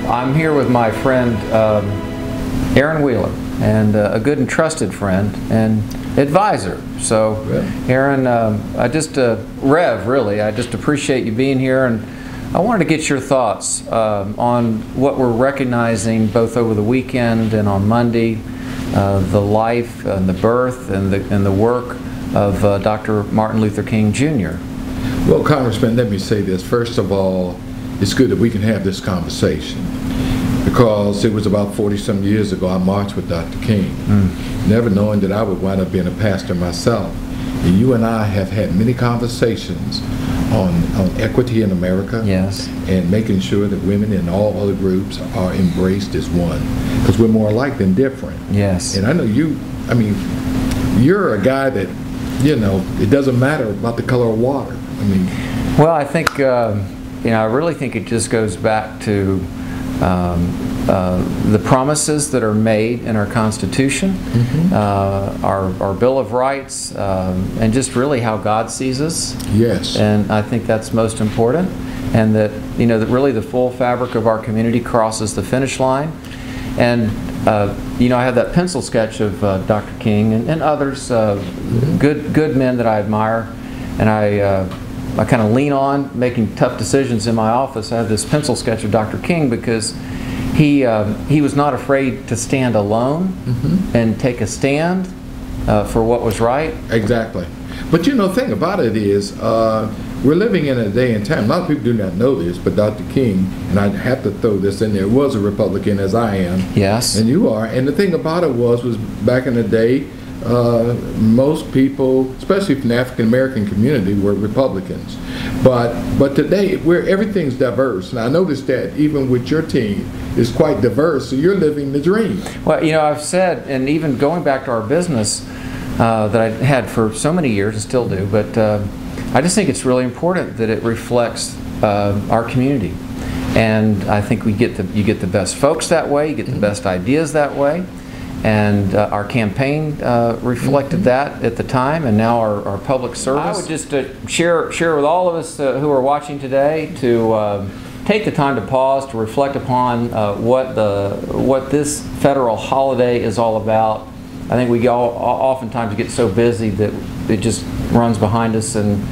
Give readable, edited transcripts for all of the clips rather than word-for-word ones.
I'm here with my friend Aaron Wheeler, and a good and trusted friend and advisor. So, Aaron, Rev, really, I just appreciate you being here, and I wanted to get your thoughts on what we're recognizing both over the weekend and on Monday, the life and the birth and the work of Dr. Martin Luther King Jr. Well, Congressman, let me say this. First of all, it's good that we can have this conversation, because it was about 40-some years ago I marched with Dr. King, never knowing that I would wind up being a pastor myself. And you and I have had many conversations on equity in America, and making sure that women and all other groups are embraced as one, because we're more alike than different. Yes. And I know you're a guy that, it doesn't matter about the color of water. Well, I think, I really think it just goes back to the promises that are made in our Constitution, our Bill of Rights, and just really how God sees us. Yes. And I think that's most important, and that that really the full fabric of our community crosses the finish line. And I have that pencil sketch of Dr. King and others, good men that I admire, and I kind of lean on making tough decisions in my office. I have this pencil sketch of Dr. King because he was not afraid to stand alone and take a stand for what was right. Exactly. But the thing about it is, we're living in a day and time, a lot of people do not know this, but Dr. King, and I have to throw this in there, was a Republican, as I am. Yes. And you are. And the thing about it was back in the day, most people, especially from the African American community, were Republicans. But today, everything's diverse. And I noticed that even with your team, it's quite diverse. So you're living the dream. Well, I've said, and even going back to our business that I had for so many years and still do, but I just think it's really important that it reflects our community. And I think you get the best folks that way, you get the best ideas that way. And our campaign reflected that at the time, and now our public service. I would just share with all of us who are watching today to take the time to pause, to reflect upon what this federal holiday is all about. I think we oftentimes get so busy that it just runs behind us, and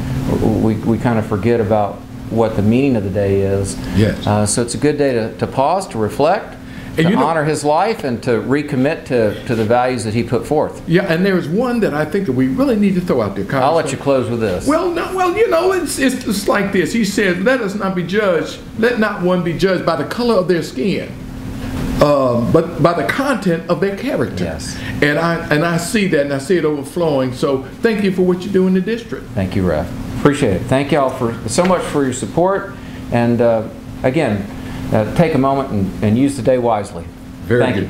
we kind of forget about what the meaning of the day is. Yes. So it's a good day to pause, to reflect, to honor his life, and to recommit to the values that he put forth. Yeah, and there's one that I think that we really need to throw out there, Congressman. I'll let you close with this. Well, it's like this. He said, "Let us not be judged. Let not one be judged by the color of their skin, but by the content of their character." Yes. And I see that, and I see it overflowing. So thank you for what you do in the district. Thank you, Rev. Appreciate it. Thank you all so much for your support. And again, take a moment and use the day wisely. Very Thank good. you.